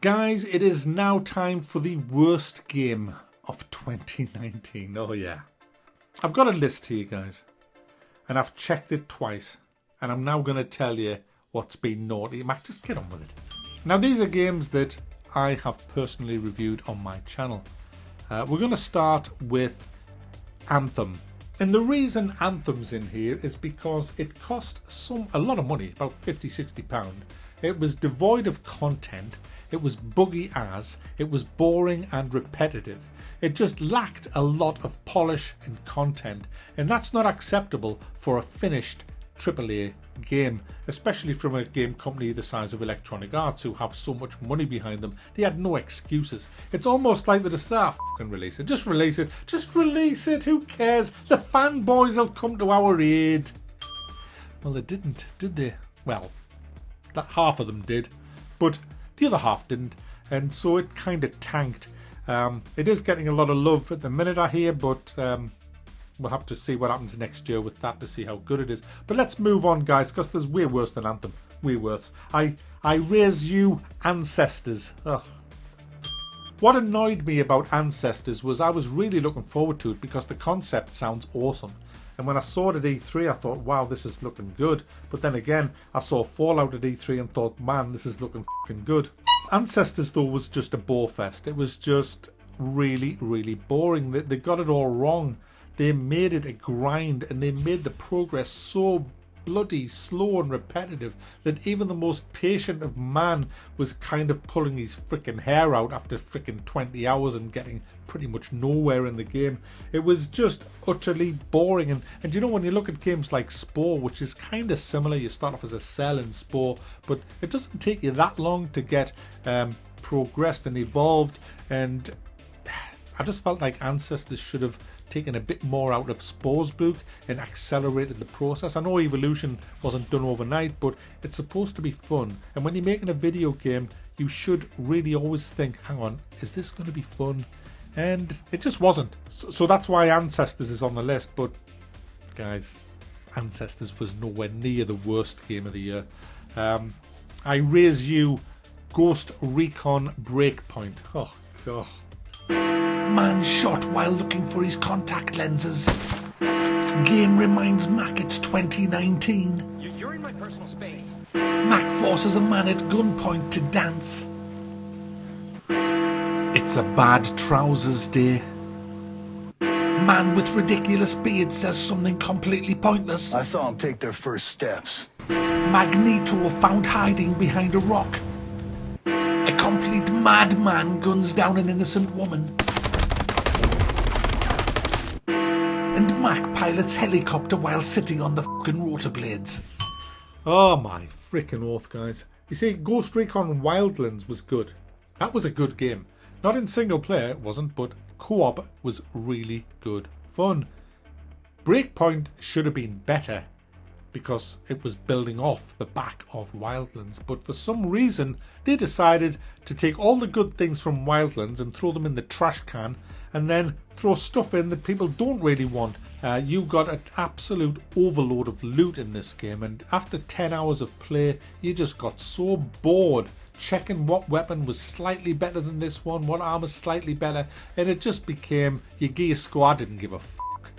Guys, it is now time for the worst game of 2019. Oh yeah. I've got a list here, guys. And I've checked it twice. And I'm now going to tell you what's been naughty. Mac, just get on with it. Now, these are games that I have personally reviewed on my channel. We're going to start with Anthem. And the reason Anthem's in here is because it cost a lot of money, about £50–60. It was devoid of content. It was buggy as. It was boring and repetitive. It just lacked a lot of polish and content. And that's not acceptable for a finished AAA game, especially from a game company the size of Electronic Arts, who have so much money behind them. They had no excuses. It's almost like they just say, fucking release it. Just release it. Just release it. Who cares? The fanboys will come to our aid. Well, they didn't, did they? Well, that half of them did, but the other half didn't, and so it kind of tanked. It is getting a lot of love at the minute, I hear, but we'll have to see what happens next year with that to see how good it is. But let's move on, guys, because there's way worse than Anthem. Way worse. I raise you Ancestors. Ugh. What annoyed me about Ancestors was I was really looking forward to it because the concept sounds awesome. And when I saw it at E3, I thought, wow, this is looking good. But then again, I saw Fallout at E3 and thought, man, this is looking fucking good. Ancestors, though, was just a bore fest. It was just really, really boring. They got it all wrong. They made it a grind, and they made the progress so bloody slow and repetitive that even the most patient of man was kind of pulling his freaking hair out after freaking 20 hours and getting pretty much nowhere in the game. It was just utterly boring. And you know, when you look at games like Spore, which is kind of similar, you start off as a cell in Spore, but it doesn't take you that long to get progressed and evolved. And I just felt like Ancestors should have taken a bit more out of Spore's book and accelerated the process. I know evolution wasn't done overnight, but it's supposed to be fun. And when you're making a video game, you should really always think, hang on, is this going to be fun? And it just wasn't. So that's why Ancestors is on the list. But guys, Ancestors was nowhere near the worst game of the year. I raise you Ghost Recon Breakpoint. Oh god. Man shot while looking for his contact lenses. Game reminds Mac it's 2019. You're in my personal space. Mac forces a man at gunpoint to dance. It's a bad trousers day. Man with ridiculous beard says something completely pointless. I saw them take their first steps. Magneto found hiding behind a rock. A complete madman guns down an innocent woman. And Mac pilots helicopter while sitting on the fucking rotor blades. Oh my freaking oath, guys. You see, Ghost Recon Wildlands was good. That was a good game. Not in single player, it wasn't, but co-op was really good fun. Breakpoint should have been better because it was building off the back of Wildlands, but for some reason they decided to take all the good things from Wildlands and throw them in the trash can and then throw stuff in that people don't really want. You got an absolute overload of loot in this game, and after 10 hours of play you just got so bored checking what weapon was slightly better than this one, what armor's slightly better, and it just became your gear score. I didn't give a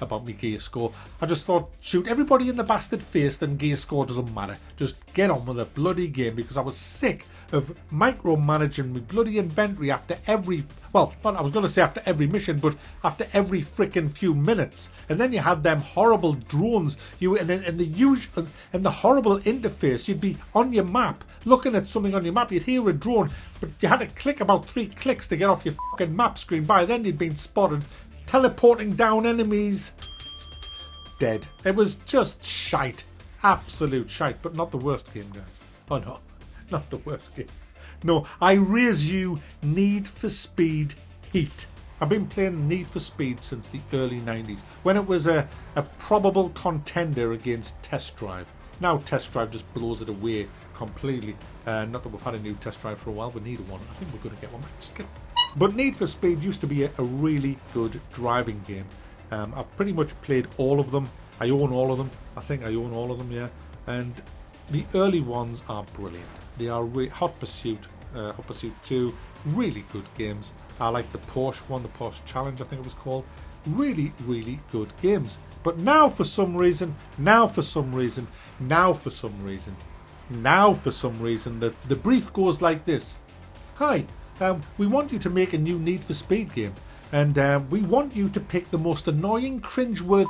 about my gear score. I just thought, shoot everybody in the bastard face, then gear score doesn't matter. Just get on with the bloody game, because I was sick of micromanaging my bloody inventory after every, well, I was going to say after every mission, but after every freaking few minutes. And then you had them horrible drones. And the horrible interface. You'd be on your map, looking at something on your map. You'd hear a drone, but you had to click about 3 clicks to get off your fucking map screen. By then you'd been spotted. Teleporting down enemies. Dead. It was just shite. Absolute shite. But not the worst game, guys. Oh no. Not the worst game. No, I raise you Need for Speed Heat. I've been playing Need for Speed since the early 90s, when it was a probable contender against Test Drive. Now Test Drive just blows it away completely. Not that we've had a new Test Drive for a while. We need one. I think we're going to get one. Just get one. But Need for Speed used to be a really good driving game. I've pretty much played all of them. I own all of them. I think I own all of them, yeah. And the early ones are brilliant. They are Hot Pursuit, Hot Pursuit 2, really good games. I like the Porsche one, the Porsche Challenge I think it was called. Really, really good games. But now for some reason, the brief goes like this. Hi, we want you to make a new Need for Speed game. And we want you to pick the most annoying, cringeworthy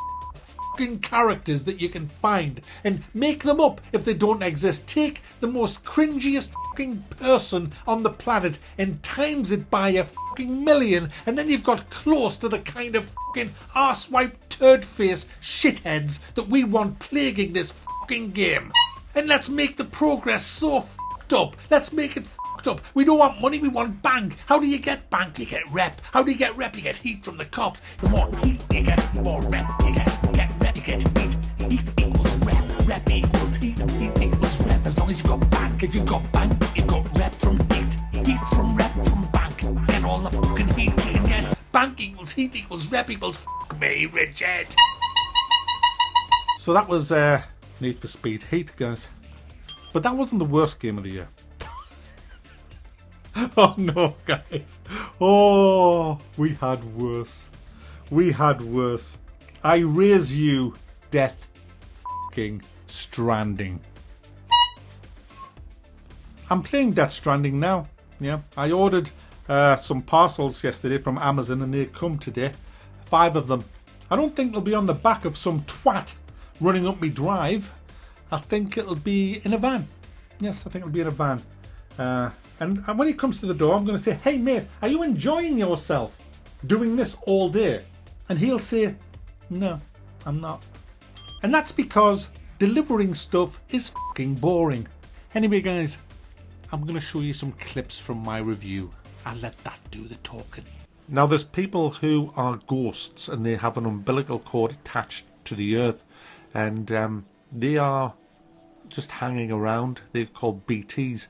fucking characters that you can find and make them up if they don't exist. Take the most cringiest fucking person on the planet and times it by a fucking million, and then you've got close to the kind of fucking arsewipe turd face shitheads that we want plaguing this fucking game. And let's make the progress so fucked up. Let's make it fucked up. We don't want money, we want bank. How do you get bank? You get rep. How do you get rep? You get heat from the cops. The more heat you get, the more rep you get. Get rep, you get heat. Heat equals rep. Rep equals heat. Heat equals rep. As long as you've got bank. If you've got bank, you've got rep from heat. Heat from rep from bank. Get all the fucking heat you can get. Bank equals heat equals rep equals fuck me, Richard. So that was Need for Speed Heat, guys. But that wasn't the worst game of the year. Oh no, guys. Oh, we had worse. We had worse. I raise you Death fucking Stranding. I'm playing Death Stranding now. Yeah, I ordered some parcels yesterday from Amazon and they come today. 5 of them. I don't think they'll be on the back of some twat running up me drive. I think it'll be in a van. Yes, I think it'll be in a van. And when he comes to the door, I'm going to say, hey mate, are you enjoying yourself doing this all day? And he'll say, no, I'm not. And that's because delivering stuff is fucking boring. Anyway guys, I'm going to show you some clips from my review. I'll let that do the talking. Now there's people who are ghosts and they have an umbilical cord attached to the earth. And they are just hanging around. They're called BTs.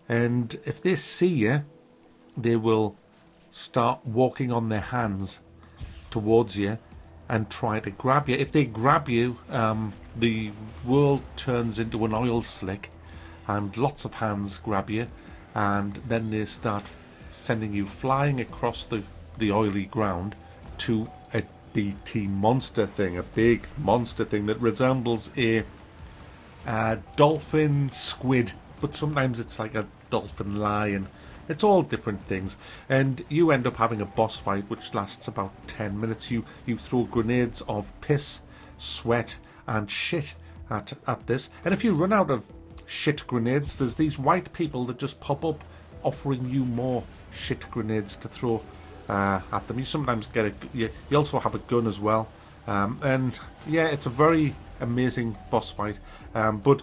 And if they see you, they will start walking on their hands towards you and try to grab you. If they grab you, the world turns into an oil slick and lots of hands grab you, and then they start sending you flying across the oily ground to a BT monster thing, a big monster thing that resembles a dolphin squid, but sometimes it's like a dolphin lion. It's all different things, and you end up having a boss fight which lasts about 10 minutes. You throw grenades of piss, sweat and shit at this, and if you run out of shit grenades, there's these white people that just pop up offering you more shit grenades to throw at them. You sometimes get you also have a gun as well, and yeah, it's a very amazing boss fight. But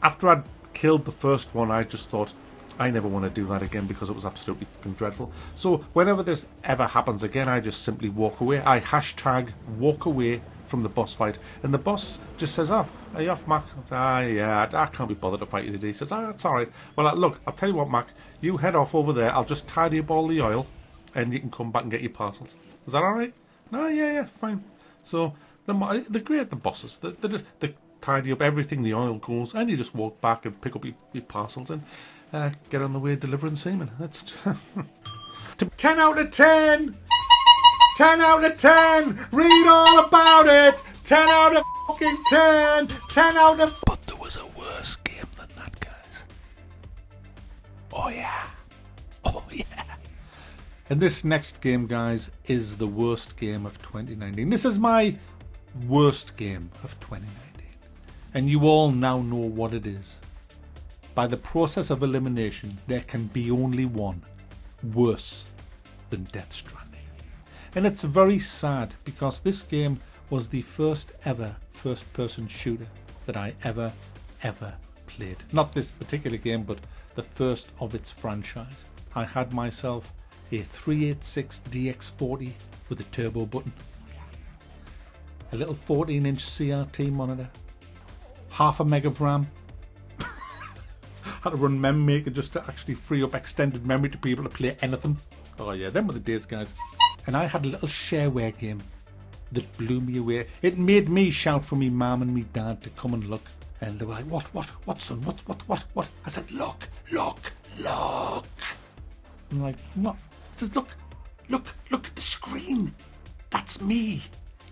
after I'd killed the first one, I just thought, I never want to do that again because it was absolutely fucking dreadful. So whenever this ever happens again, I just simply walk away. I hashtag walk away from the boss fight, and the boss just says, oh, are you off, Mac? I say, yeah, I can't be bothered to fight you today. He says, oh, that's alright. Well, look, I'll tell you what, Mac, you head off over there, I'll just tidy up all the oil and you can come back and get your parcels. Is that alright? No, yeah, fine. So they're great, the bosses. They tidy up everything, the oil goes, and you just walk back and pick up your parcels and get on the way delivering semen. That's 10 out of 10. 10 out of 10. Read all about it. 10 out of fucking 10. 10 out of. But there was a worse game than that, guys. Oh yeah. Oh yeah. And this next game, guys, is the worst game of 2019. This is my worst game of 2019. And you all now know what it is. By the process of elimination, there can be only one worse than Death Stranding. And it's very sad because this game was the first ever first-person shooter that I ever played. Not this particular game, but the first of its franchise. I had myself a 386 DX40 with a turbo button, a little 14-inch CRT monitor, half a meg of RAM. Had to run Memory Maker just to actually free up extended memory to be able to play anything. Oh yeah, them were the days, guys. And I had a little shareware game that blew me away. It made me shout for me mum and me dad to come and look. And they were like, what son, what? I said, look. look. I'm like, what? He says, look at the screen. That's me.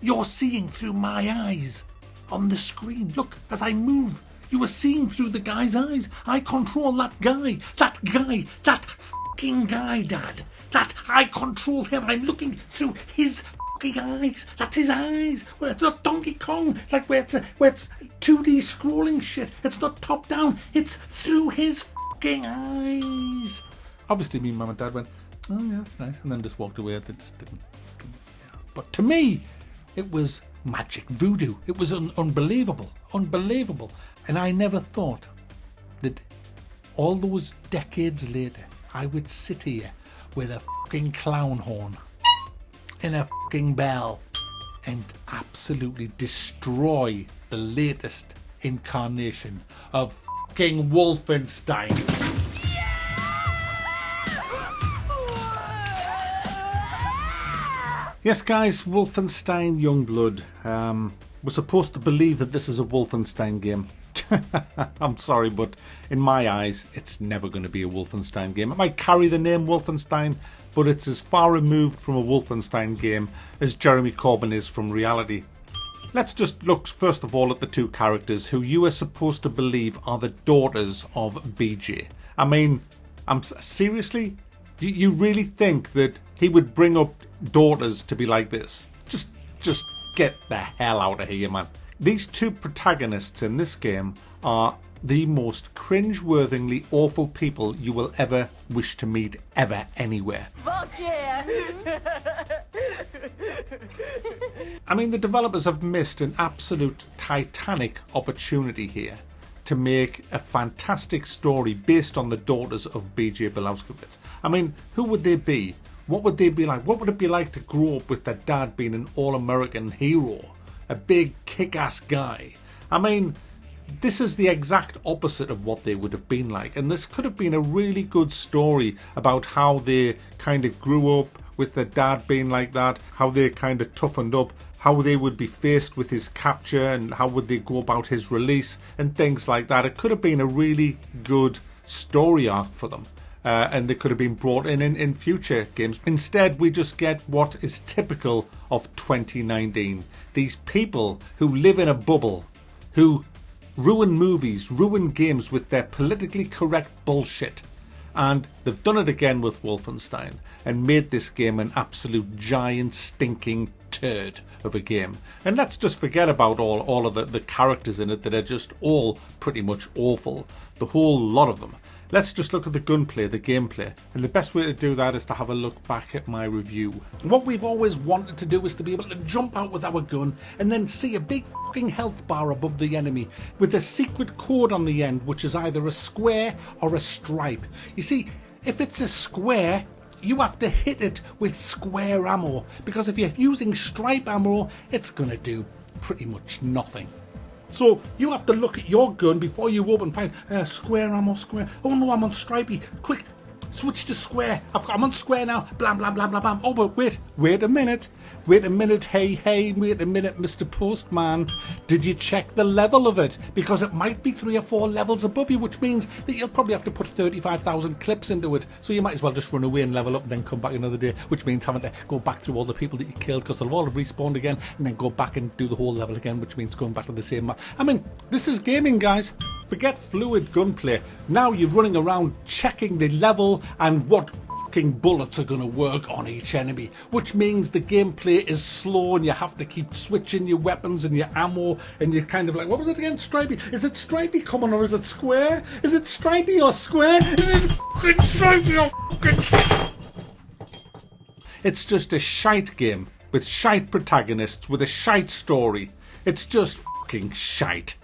You're seeing through my eyes on the screen. Look, as I move, you are seeing through the guy's eyes. I control that guy, that fucking guy, Dad. That I control him. I'm looking through his fucking eyes. That's his eyes. Well, it's not Donkey Kong, like where it's 2D scrolling shit. It's not top down. It's through his fucking eyes. Obviously, me, Mum and Dad went, oh yeah, that's nice, and then just walked away. They just didn't. But to me, it was magic voodoo. It was unbelievable. And I never thought that all those decades later, I would sit here with a fucking clown horn and a fucking bell and absolutely destroy the latest incarnation of fucking Wolfenstein. Yes, guys, Wolfenstein Youngblood. We're supposed to believe that this is a Wolfenstein game. I'm sorry, but in my eyes, it's never going to be a Wolfenstein game. It might carry the name Wolfenstein, but it's as far removed from a Wolfenstein game as Jeremy Corbyn is from reality. Let's just look first of all at the two characters who you are supposed to believe are the daughters of BJ. I mean, seriously? Do you really think that he would bring up daughters to be like this? Just get the hell out of here, man. These two protagonists in this game are the most cringe-worthingly awful people you will ever wish to meet ever anywhere. Fuck yeah! I mean, the developers have missed an absolute titanic opportunity here to make a fantastic story based on the daughters of B.J. Blazkowicz. I mean, who would they be? What would they be like? What would it be like to grow up with their dad being an all-American hero? A big kick-ass guy. I mean, this is the exact opposite of what they would have been like. And this could have been a really good story about how they kind of grew up with their dad being like that, how they kind of toughened up, how they would be faced with his capture and how would they go about his release and things like that. It could have been a really good story arc for them. And they could have been brought in future games. Instead, we just get what is typical of 2019. These people who live in a bubble, who ruin movies, ruin games with their politically correct bullshit. And they've done it again with Wolfenstein and made this game an absolute giant stinking turd of a game. And let's just forget about all of the characters in it that are just all pretty much awful. The whole lot of them. Let's just look at the gunplay, the gameplay. And the best way to do that is to have a look back at my review. What we've always wanted to do is to be able to jump out with our gun and then see a big fucking health bar above the enemy with a secret code on the end, which is either a square or a stripe. You see, if it's a square, you have to hit it with square ammo, because if you're using stripe ammo, it's gonna do pretty much nothing. So you have to look at your gun before you open find square ammo, square. Oh no, I'm on stripey. Quick, switch to square. I'm on square now. Blam, blam, blam, blam, blam. Oh, but wait a minute. Wait a minute, hey, wait a minute, Mr. Postman. Did you check the level of it? Because it might be 3 or 4 levels above you, which means that you'll probably have to put 35,000 clips into it. So you might as well just run away and level up and then come back another day, which means having to go back through all the people that you killed because they'll all have respawned again and then go back and do the whole level again, which means going back to the same map. I mean, this is gaming, guys. Forget fluid gunplay. Now you're running around checking the level and what bullets are going to work on each enemy, which means the gameplay is slow and you have to keep switching your weapons and your ammo, and you're kind of like, what was it again? Stripey? Is it stripey coming or is it square? Is it stripey or square? Is it fucking stripey or fucking... It's just a shite game with shite protagonists with a shite story. It's just fucking shite.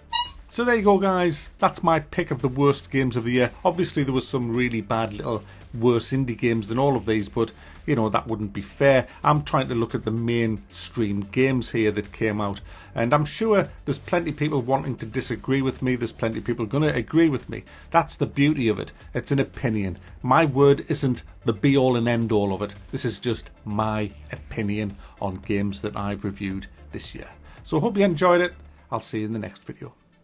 So there you go, guys. That's my pick of the worst games of the year. Obviously, there was some really bad little worse indie games than all of these, but, you know, that wouldn't be fair. I'm trying to look at the mainstream games here that came out, and I'm sure there's plenty of people wanting to disagree with me. There's plenty of people going to agree with me. That's the beauty of it. It's an opinion. My word isn't the be-all and end-all of it. This is just my opinion on games that I've reviewed this year. So I hope you enjoyed it. I'll see you in the next video.